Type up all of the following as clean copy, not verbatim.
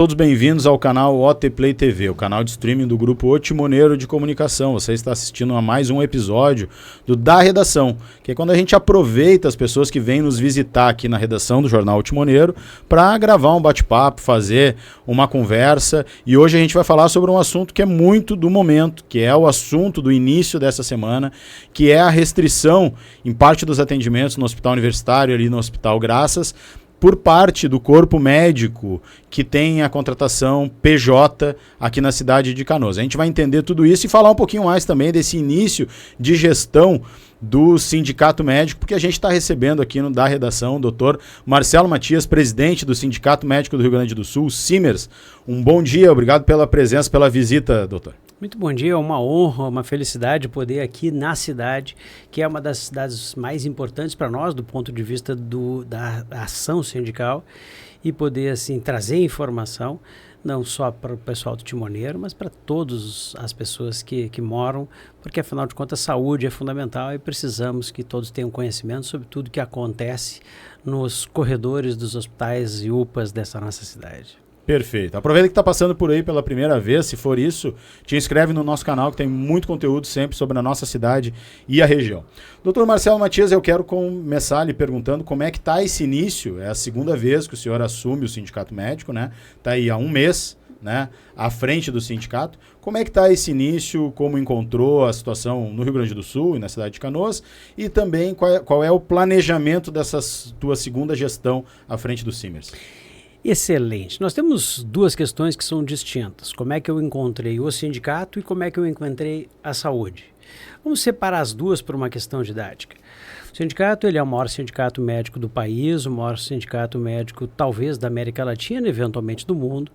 Todos bem-vindos ao canal OT Play TV, o canal de streaming do grupo O Timoneiro de Comunicação. Você está assistindo a mais um episódio do Da Redação, que é quando a gente aproveita as pessoas que vêm nos visitar aqui na redação do jornal O Timoneiro para gravar um bate-papo, fazer uma conversa. E hoje a gente vai falar sobre um assunto que é muito do momento, que é o assunto do início dessa semana, que é a restrição em parte dos atendimentos no Hospital Universitário, ali no Hospital Graças, por parte do corpo médico que tem a contratação PJ aqui na cidade de Canoas. A gente vai entender tudo isso e falar um pouquinho mais também desse início de gestão do Sindicato Médico, porque a gente está recebendo aqui no Da Redação o doutor Marcelo Matias, presidente do Sindicato Médico do Rio Grande do Sul, Simers. Um bom dia, obrigado pela presença, pela visita, doutor. Muito bom dia, é uma honra, uma felicidade poder aqui na cidade, que é uma das cidades mais importantes para nós do ponto de vista da ação sindical, e poder assim trazer informação, não só para o pessoal do Timoneiro, mas para todas as pessoas que moram, porque afinal de contas a saúde é fundamental e precisamos que todos tenham conhecimento sobre tudo que acontece nos corredores dos hospitais e UPAs dessa nossa cidade. Perfeito. Aproveita que está passando por aí pela primeira vez, se for isso, te inscreve no nosso canal que tem muito conteúdo sempre sobre a nossa cidade e a região. Doutor Marcelo Matias, eu quero começar lhe perguntando como é que está esse início. É a segunda vez que o senhor assume o Sindicato Médico, né? Está aí há um mês, né, à frente do sindicato. Como é que está esse início, como encontrou a situação no Rio Grande do Sul e na cidade de Canoas, e também qual é o planejamento dessa tua segunda gestão à frente do Simers? Excelente. Nós temos duas questões que são distintas. Como é que eu encontrei o sindicato e como é que eu encontrei a saúde. Vamos separar as duas por uma questão didática. O sindicato ele é o maior sindicato médico do país, o maior sindicato médico talvez da América Latina, eventualmente do mundo.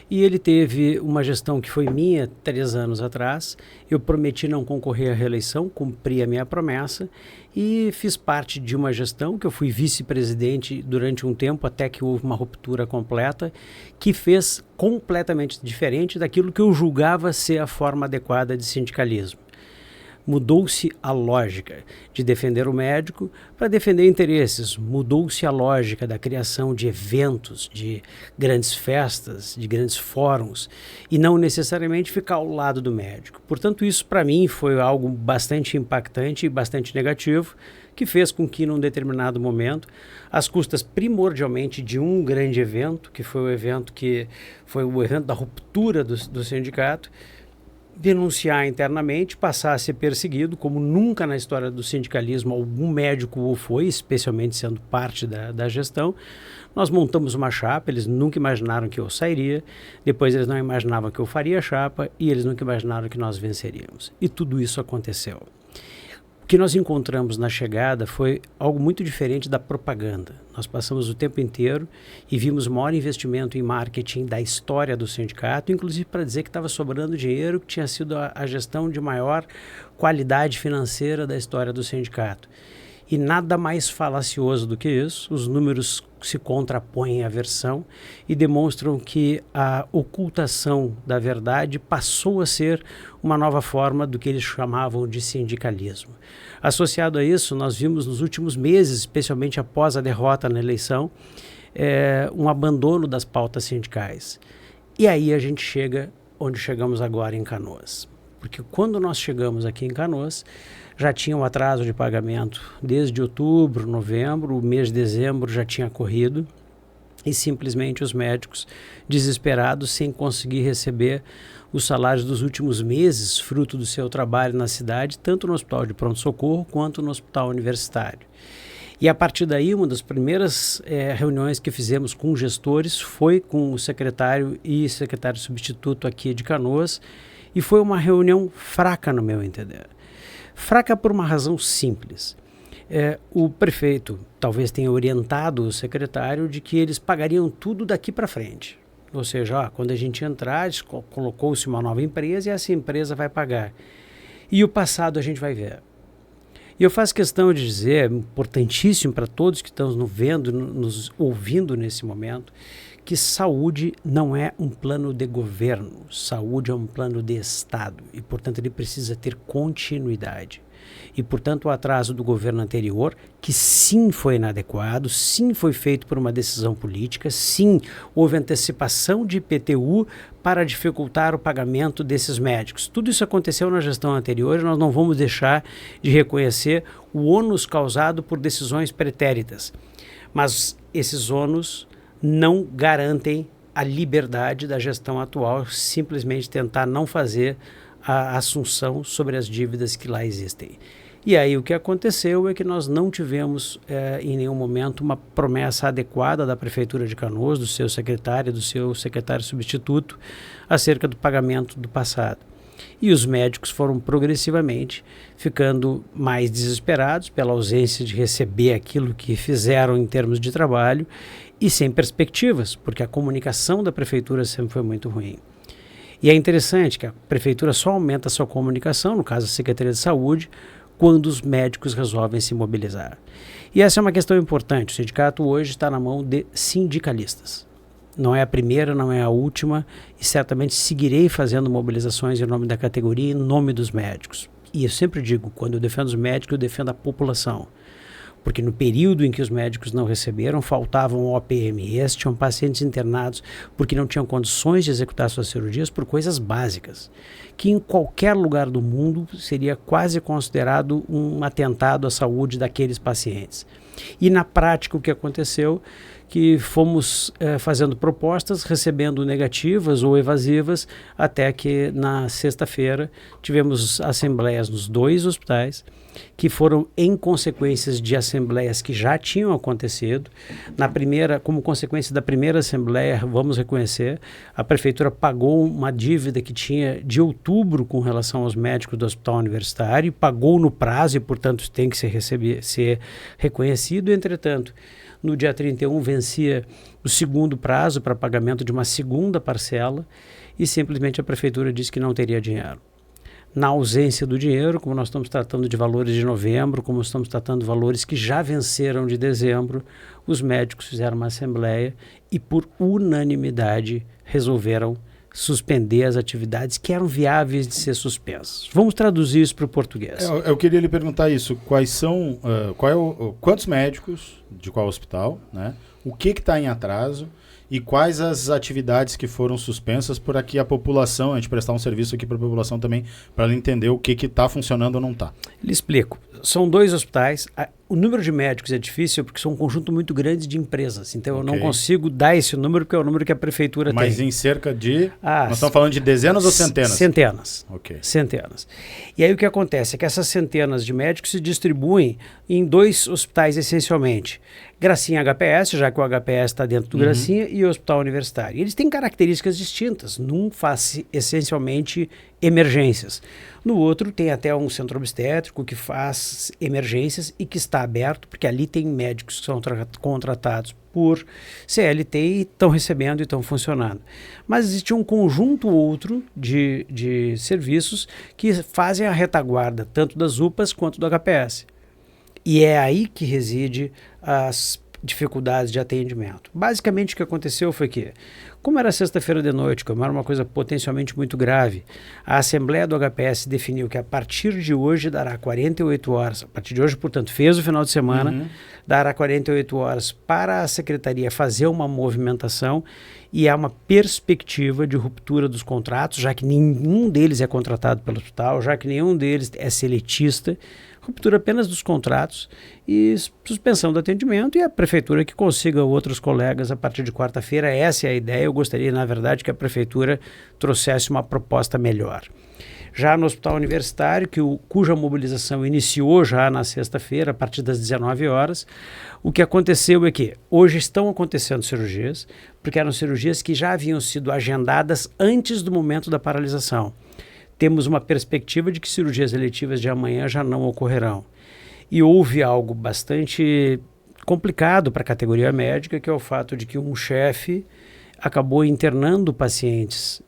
E ele teve uma gestão que foi minha 3 anos atrás. Eu prometi não concorrer à reeleição, cumpri a minha promessa e fiz parte de uma gestão que eu fui vice-presidente durante um tempo, até que houve uma ruptura completa, que fez completamente diferente daquilo que eu julgava ser a forma adequada de sindicalismo. Mudou-se a lógica de defender o médico para defender interesses. Mudou-se a lógica da criação de eventos, de grandes festas, de grandes fóruns, e não necessariamente ficar ao lado do médico. Portanto, isso para mim foi algo bastante impactante e bastante negativo, que fez com que, num determinado momento, às custas primordialmente de um grande evento, que foi o evento da ruptura do sindicato, denunciar internamente, passar a ser perseguido, como nunca na história do sindicalismo algum médico o foi, especialmente sendo parte da gestão. Nós montamos uma chapa, eles nunca imaginaram que eu sairia, depois eles não imaginavam que eu faria a chapa e eles nunca imaginaram que nós venceríamos. E tudo isso aconteceu. O que nós encontramos na chegada foi algo muito diferente da propaganda. Nós passamos o tempo inteiro e vimos o maior investimento em marketing da história do sindicato, inclusive para dizer que estava sobrando dinheiro, que tinha sido a gestão de maior qualidade financeira da história do sindicato. E nada mais falacioso do que isso. Os números se contrapõem à versão e demonstram que a ocultação da verdade passou a ser uma nova forma do que eles chamavam de sindicalismo. Associado a isso, nós vimos nos últimos meses, especialmente após a derrota na eleição, um abandono das pautas sindicais. E aí a gente chega onde chegamos agora em Canoas. Porque quando nós chegamos aqui em Canoas, já tinha um atraso de pagamento desde outubro, novembro, o mês de dezembro já tinha corrido e simplesmente os médicos desesperados sem conseguir receber os salários dos últimos meses, fruto do seu trabalho na cidade, tanto no hospital de pronto-socorro quanto no hospital universitário. E a partir daí, uma das primeiras reuniões que fizemos com gestores foi com o secretário e secretário substituto aqui de Canoas, e foi uma reunião fraca, no meu entender. Fraca por uma razão simples. O prefeito talvez tenha orientado o secretário de que eles pagariam tudo daqui para frente. Ou seja, quando a gente entrar, colocou-se uma nova empresa e essa empresa vai pagar. E o passado a gente vai ver. E eu faço questão de dizer, é importantíssimo para todos que estão nos vendo, nos ouvindo nesse momento, que saúde não é um plano de governo, saúde é um plano de Estado e, portanto, ele precisa ter continuidade. E, portanto, o atraso do governo anterior, que sim foi inadequado, sim foi feito por uma decisão política, sim houve antecipação de IPTU para dificultar o pagamento desses médicos. Tudo isso aconteceu na gestão anterior e nós não vamos deixar de reconhecer o ônus causado por decisões pretéritas. Mas esses ônus não garantem a liberdade da gestão atual, simplesmente tentar não fazer a assunção sobre as dívidas que lá existem. E aí o que aconteceu é que nós não tivemos em nenhum momento uma promessa adequada da Prefeitura de Canoas, do seu secretário, do seu secretário substituto, acerca do pagamento do passado. E os médicos foram progressivamente ficando mais desesperados pela ausência de receber aquilo que fizeram em termos de trabalho e sem perspectivas, porque a comunicação da Prefeitura sempre foi muito ruim. E é interessante que a Prefeitura só aumenta a sua comunicação, no caso a Secretaria de Saúde, quando os médicos resolvem se mobilizar. E essa é uma questão importante. O sindicato hoje está na mão de sindicalistas. Não é a primeira, não é a última, e certamente seguirei fazendo mobilizações em nome da categoria, em nome dos médicos. E eu sempre digo, quando eu defendo os médicos, eu defendo a população. Porque no período em que os médicos não receberam, faltavam OPMs, tinham pacientes internados porque não tinham condições de executar suas cirurgias por coisas básicas, que em qualquer lugar do mundo seria quase considerado um atentado à saúde daqueles pacientes. E na prática o que aconteceu, que fomos fazendo propostas, recebendo negativas ou evasivas, até que na sexta-feira tivemos assembleias nos 2 hospitais, que foram em consequências de assembleias que já tinham acontecido. Na primeira, como consequência da primeira assembleia, vamos reconhecer, a Prefeitura pagou uma dívida que tinha de outubro com relação aos médicos do Hospital Universitário, pagou no prazo e, portanto, tem que ser reconhecido. Entretanto, no dia 31 vencia o segundo prazo para pagamento de uma segunda parcela e simplesmente a Prefeitura disse que não teria dinheiro. Na ausência do dinheiro, como nós estamos tratando de valores de novembro, como estamos tratando de valores que já venceram de dezembro, os médicos fizeram uma assembleia e, por unanimidade, resolveram suspender as atividades que eram viáveis de ser suspensas. Vamos traduzir isso para o português. Eu queria lhe perguntar isso. Quais são, quantos médicos, de qual hospital, né? O que está em atraso e quais as atividades que foram suspensas por aqui a população, a gente prestar um serviço aqui para a população também, para ela entender o que está funcionando ou não está. Lhe explico. São 2 hospitais. O número de médicos é difícil porque são um conjunto muito grande de empresas. Então eu não consigo dar esse número porque é o número que a Prefeitura tem. Mas em cerca de... nós estamos falando de dezenas ou centenas? Centenas. Ok. Centenas. E aí o que acontece é que essas centenas de médicos se distribuem em 2 hospitais essencialmente. Gracinha HPS, já que o HPS está dentro do Gracinha, e o Hospital Universitário. E eles têm características distintas. Num faz essencialmente emergências. No outro tem até um centro obstétrico que faz emergências e que está aberto, porque ali tem médicos que são contratados por CLT e estão recebendo e estão funcionando. Mas existe um conjunto outro de serviços que fazem a retaguarda tanto das UPAs quanto do HPS. E é aí que reside as dificuldades de atendimento. Basicamente o que aconteceu foi que, como era sexta-feira de noite, como era uma coisa potencialmente muito grave, a Assembleia do HPS definiu que a partir de hoje dará 48 horas, a partir de hoje, portanto, fez o final de semana, dará 48 horas para a Secretaria fazer uma movimentação e há uma perspectiva de ruptura dos contratos, já que nenhum deles é contratado pelo hospital, já que nenhum deles é seletista, ruptura apenas dos contratos e suspensão do atendimento e a Prefeitura que consiga outros colegas a partir de quarta-feira. Essa é a ideia. Eu gostaria, na verdade, que a Prefeitura trouxesse uma proposta melhor. Já no Hospital Universitário, cuja mobilização iniciou já na sexta-feira, a partir das 19 horas, o que aconteceu é que hoje estão acontecendo cirurgias, porque eram cirurgias que já haviam sido agendadas antes do momento da paralisação. Temos uma perspectiva de que cirurgias eletivas de amanhã já não ocorrerão. E houve algo bastante complicado para a categoria médica, que é o fato de que um chefe acabou internando pacientes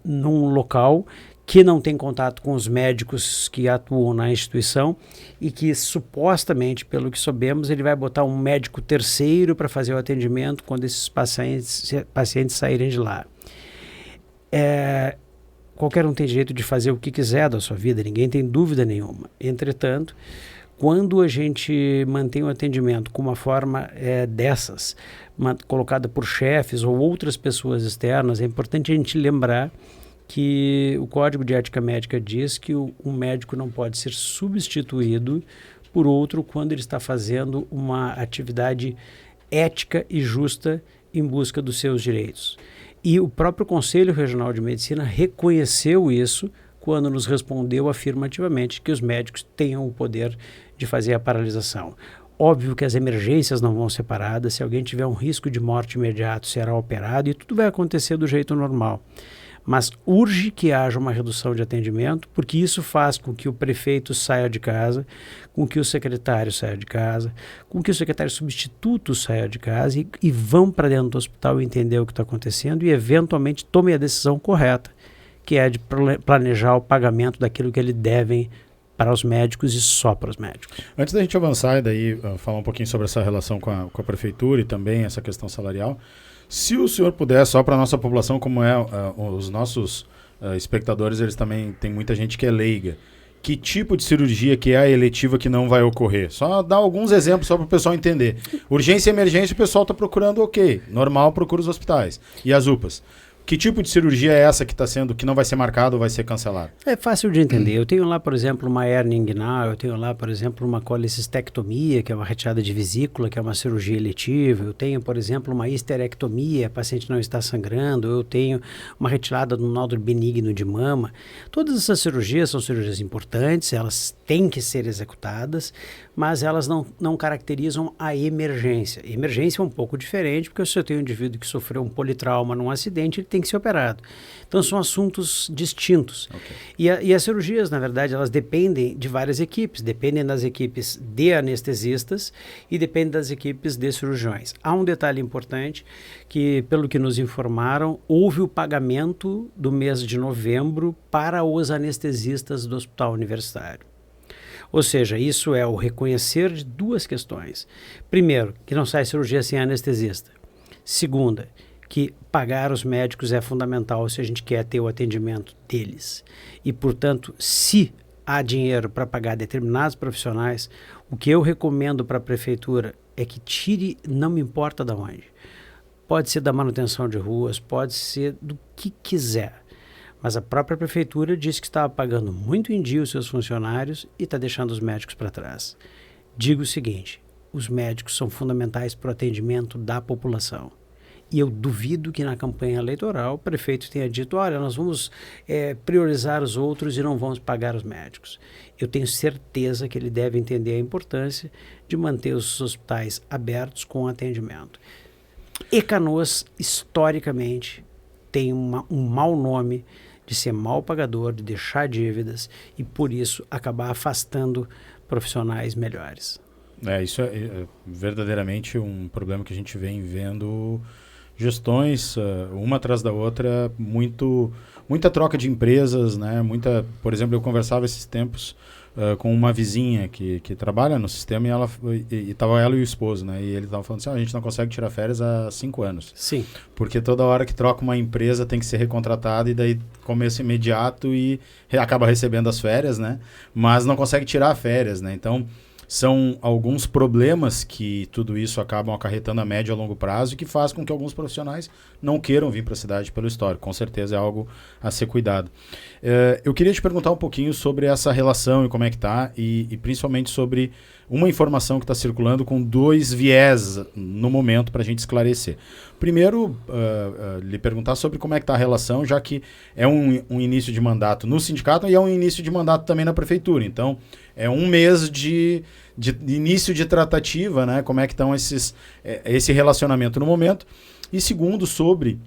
num local que não tem contato com os médicos que atuam na instituição e que supostamente, pelo que soubemos, ele vai botar um médico terceiro para fazer o atendimento quando esses pacientes saírem de lá. qualquer um tem direito de fazer o que quiser da sua vida, ninguém tem dúvida nenhuma. Entretanto, quando a gente mantém o atendimento com uma forma dessas, colocada por chefes ou outras pessoas externas, é importante a gente lembrar que o Código de Ética Médica diz que um médico não pode ser substituído por outro quando ele está fazendo uma atividade ética e justa em busca dos seus direitos. E o próprio Conselho Regional de Medicina reconheceu isso quando nos respondeu afirmativamente que os médicos tenham o poder de fazer a paralisação. Óbvio que as emergências não vão ser paradas, se alguém tiver um risco de morte imediato, será operado e tudo vai acontecer do jeito normal. Mas urge que haja uma redução de atendimento, porque isso faz com que o prefeito saia de casa, com que o secretário saia de casa, com que o secretário substituto saia de casa e vão para dentro do hospital entender o que está acontecendo e eventualmente tomem a decisão correta, que é de planejar o pagamento daquilo que eles devem para os médicos e só para os médicos. Antes da gente avançar e daí falar um pouquinho sobre essa relação com a prefeitura e também essa questão salarial, se o senhor puder, só para a nossa população, como os nossos espectadores, eles também, tem muita gente que é leiga, que tipo de cirurgia que é a eletiva que não vai ocorrer? Só dar alguns exemplos só para o pessoal entender. Urgência e emergência o pessoal está procurando normal procura os hospitais e as UPAs. Que tipo de cirurgia é essa que não vai ser marcada ou vai ser cancelada? É fácil de entender. Eu tenho lá, por exemplo, uma hérnia inguinal, eu tenho lá, por exemplo, uma colecistectomia, que é uma retirada de vesícula, que é uma cirurgia eletiva. Eu tenho, por exemplo, uma histerectomia, a paciente não está sangrando. Eu tenho uma retirada do nódulo benigno de mama. Todas essas cirurgias são cirurgias importantes, elas têm que ser executadas, mas elas não caracterizam a emergência. Emergência é um pouco diferente, porque se eu tenho um indivíduo que sofreu um politrauma num acidente, ele tem que ser operado. Então são assuntos distintos. Okay. E as cirurgias, na verdade, elas dependem de várias equipes. Dependem das equipes de anestesistas e dependem das equipes de cirurgiões. Há um detalhe importante que, pelo que nos informaram, houve o pagamento do mês de novembro para os anestesistas do Hospital Universitário. Ou seja, isso é o reconhecer de duas questões. Primeiro, que não sai cirurgia sem anestesista. Segunda, que pagar os médicos é fundamental se a gente quer ter o atendimento deles. E, portanto, se há dinheiro para pagar determinados profissionais, o que eu recomendo para a prefeitura é que tire, não me importa de onde. Pode ser da manutenção de ruas, pode ser do que quiser. Mas a própria prefeitura disse que estava pagando muito em dia os seus funcionários e está deixando os médicos para trás. Digo o seguinte, os médicos são fundamentais para o atendimento da população. E eu duvido que na campanha eleitoral o prefeito tenha dito, olha, nós vamos priorizar os outros e não vamos pagar os médicos. Eu tenho certeza que ele deve entender a importância de manter os hospitais abertos com atendimento. E Canoas, historicamente, tem um mau nome de ser mal pagador, de deixar dívidas e, por isso, acabar afastando profissionais melhores. Isso é verdadeiramente um problema que a gente vem vendo gestões, uma atrás da outra, muita troca de empresas, né? Por exemplo, eu conversava esses tempos com uma vizinha que trabalha no sistema e estava ela e o esposo, né? E ele estava falando assim, a gente não consegue tirar férias há 5 anos. Sim. Porque toda hora que troca uma empresa tem que ser recontratada e daí começo imediato e acaba recebendo as férias, né? Mas não consegue tirar férias, né? Então, são alguns problemas que tudo isso acabam acarretando a médio e a longo prazo e que faz com que alguns profissionais não queiram vir para a cidade pelo histórico. Com certeza é algo a ser cuidado. Eu queria te perguntar um pouquinho sobre essa relação e como é que está e principalmente sobre uma informação que está circulando com 2 viés no momento para a gente esclarecer. Primeiro, lhe perguntar sobre como é que está a relação, já que é um início de mandato no sindicato e é um início de mandato também na prefeitura. Então, é um mês de início de tratativa, né? Como é que estão esse relacionamento no momento. E segundo, sobre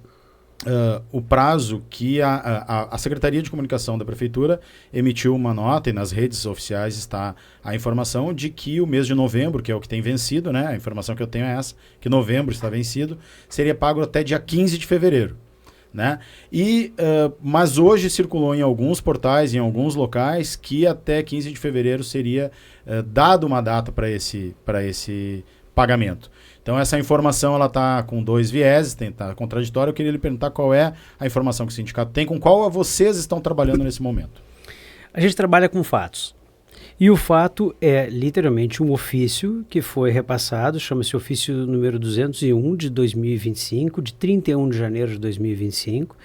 o prazo que a Secretaria de Comunicação da Prefeitura emitiu uma nota, e nas redes oficiais está a informação de que o mês de novembro, que é o que tem vencido, né? A informação que eu tenho é essa, que novembro está vencido, seria pago até dia 15 de fevereiro. Né? Mas hoje circulou em alguns portais, em alguns locais, que até 15 de fevereiro seria dado uma data para pagamento. Então essa informação ela está com 2 vieses, está contraditória. Eu queria lhe perguntar qual é a informação que o sindicato tem, com qual vocês estão trabalhando nesse momento. A gente trabalha com fatos. E o fato é literalmente um ofício que foi repassado, chama-se ofício número 201 de 2025, de 31 de janeiro de 2025,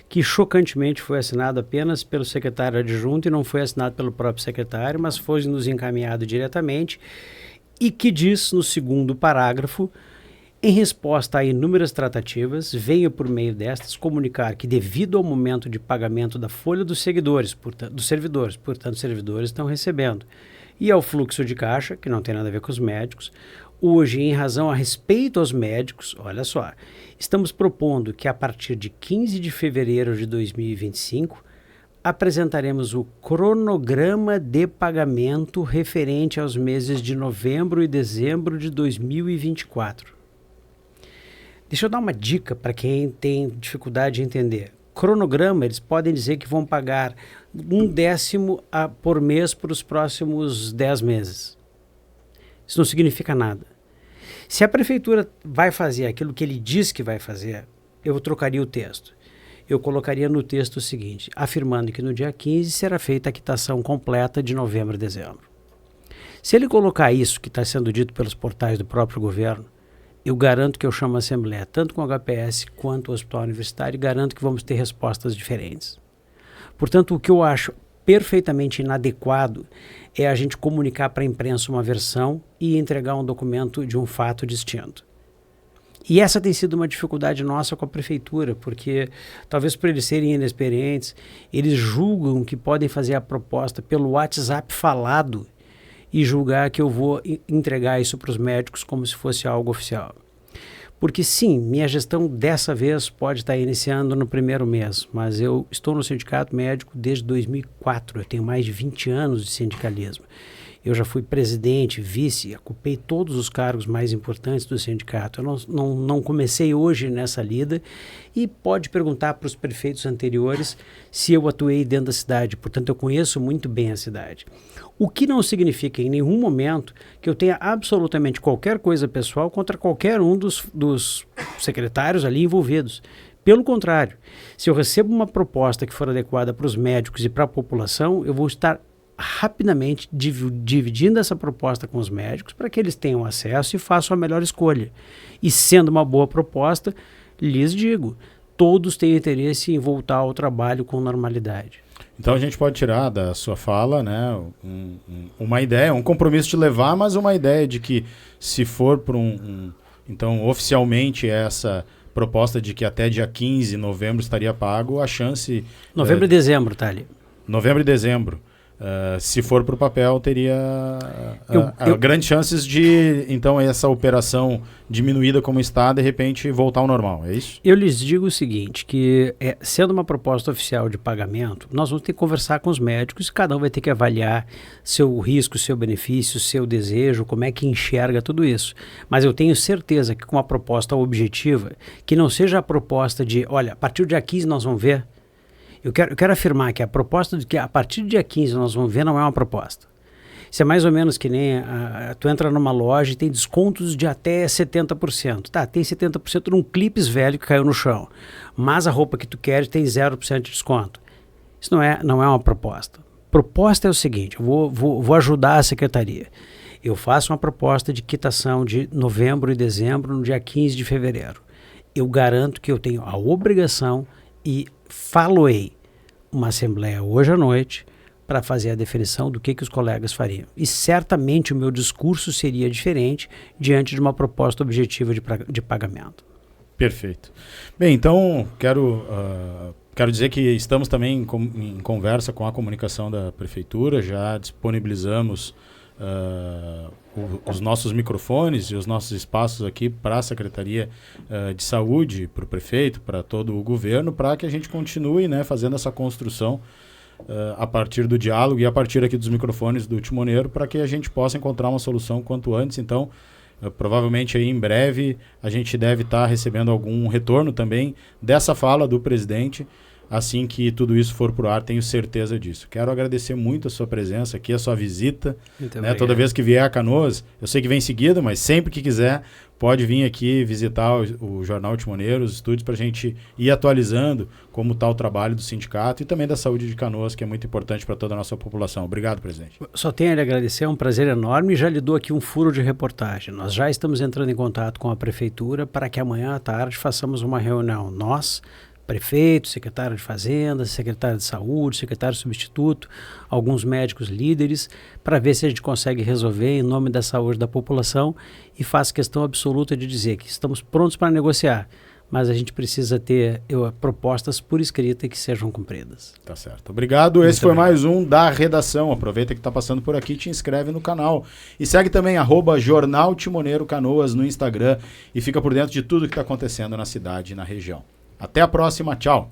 que chocantemente foi assinado apenas pelo secretário adjunto e não foi assinado pelo próprio secretário, mas foi nos encaminhado diretamente, e que diz no segundo parágrafo: em resposta a inúmeras tratativas, venho por meio destas comunicar que, devido ao momento de pagamento da folha dos servidores, portanto os servidores estão recebendo, e ao fluxo de caixa, que não tem nada a ver com os médicos, hoje, em razão a respeito aos médicos, olha só, estamos propondo que a partir de 15 de fevereiro de 2025, apresentaremos o cronograma de pagamento referente aos meses de novembro e dezembro de 2024. Deixa eu dar uma dica para quem tem dificuldade de entender. Cronograma, eles podem dizer que vão pagar 1/10 por mês para os próximos 10 meses. Isso não significa nada. Se a prefeitura vai fazer aquilo que ele diz que vai fazer, eu trocaria o texto. Eu colocaria no texto o seguinte, afirmando que no dia 15 será feita a quitação completa de novembro e dezembro. Se ele colocar isso que está sendo dito pelos portais do próprio governo, eu garanto que eu chamo a Assembleia, tanto com o HPS quanto o Hospital Universitário, e garanto que vamos ter respostas diferentes. Portanto, o que eu acho perfeitamente inadequado é a gente comunicar para a imprensa uma versão e entregar um documento de um fato distinto. E essa tem sido uma dificuldade nossa com a prefeitura, porque talvez por eles serem inexperientes, eles julgam que podem fazer a proposta pelo WhatsApp falado e julgar que eu vou entregar isso para os médicos como se fosse algo oficial. Porque sim, minha gestão dessa vez pode estar iniciando no primeiro mês, mas eu estou no sindicato médico desde 2004, eu tenho mais de 20 anos de sindicalismo. Eu já fui presidente, vice, ocupei todos os cargos mais importantes do sindicato. Eu não comecei hoje nessa lida, e pode perguntar para os prefeitos anteriores se eu atuei dentro da cidade. Portanto, eu conheço muito bem a cidade. O que não significa em nenhum momento que eu tenha absolutamente qualquer coisa pessoal contra qualquer um dos secretários ali envolvidos. Pelo contrário, se eu recebo uma proposta que for adequada para os médicos e para a população, eu vou estar rapidamente dividindo essa proposta com os médicos para que eles tenham acesso e façam a melhor escolha. E sendo uma boa proposta, lhes digo, todos têm interesse em voltar ao trabalho com normalidade. Então a gente pode tirar da sua fala, né, uma ideia, um compromisso de levar, mas uma ideia de que se for para então oficialmente essa proposta de que até dia 15 de novembro estaria pago, a chance... Novembro e dezembro, tá ali. Novembro e dezembro. Se for para o papel, teria grandes chances de, então, essa operação diminuída como está, de repente, voltar ao normal, é isso? Eu lhes digo o seguinte, que sendo uma proposta oficial de pagamento, nós vamos ter que conversar com os médicos e cada um vai ter que avaliar seu risco, seu benefício, seu desejo, como é que enxerga tudo isso. Mas eu tenho certeza que com uma proposta objetiva, que não seja a proposta de, olha, a partir do dia 15 nós vamos ver. Eu quero afirmar que a proposta de que a partir do dia 15 nós vamos ver não é uma proposta. Isso é mais ou menos que nem tu entra numa loja e tem descontos de até 70%. Tá, tem 70% num clipes velho que caiu no chão, mas a roupa que tu queres tem 0% de desconto. Isso não é uma proposta. Proposta é o seguinte, eu vou ajudar a secretaria. Eu faço uma proposta de quitação de novembro e dezembro no dia 15 de fevereiro. Eu garanto que eu tenho a obrigação e faloei uma assembleia hoje à noite para fazer a definição do que os colegas fariam. E certamente o meu discurso seria diferente diante de uma proposta objetiva de pagamento. Perfeito. Bem, então quero dizer que estamos também em conversa com a comunicação da prefeitura, já disponibilizamos os nossos microfones e os nossos espaços aqui para a Secretaria de Saúde, para o prefeito, para todo o governo, para que a gente continue, né, fazendo essa construção a partir do diálogo e a partir aqui dos microfones do Timoneiro, para que a gente possa encontrar uma solução quanto antes. Então, provavelmente aí em breve a gente deve estar recebendo algum retorno também dessa fala do presidente, assim que tudo isso for pro ar, tenho certeza disso. Quero agradecer muito a sua presença aqui, a sua visita. Né? Toda vez que vier a Canoas, eu sei que vem seguido, mas sempre que quiser, pode vir aqui visitar o Jornal Timoneiro, os estúdios, para a gente ir atualizando como está o trabalho do sindicato e também da saúde de Canoas, que é muito importante para toda a nossa população. Obrigado, presidente. Só tenho a lhe agradecer, é um prazer enorme, e já lhe dou aqui um furo de reportagem. Nós já estamos entrando em contato com a Prefeitura para que amanhã à tarde façamos uma reunião. Nós, prefeito, secretário de Fazenda, secretário de Saúde, secretário substituto, alguns médicos líderes, para ver se a gente consegue resolver em nome da saúde da população, e faço questão absoluta de dizer que estamos prontos para negociar, mas a gente precisa ter propostas por escrita que sejam cumpridas. Tá certo. Obrigado. Esse foi mais um da Redação. Aproveita que está passando por aqui, te inscreve no canal. E segue também @Jornal Timoneiro Canoas no Instagram e fica por dentro de tudo que está acontecendo na cidade e na região. Até a próxima. Tchau.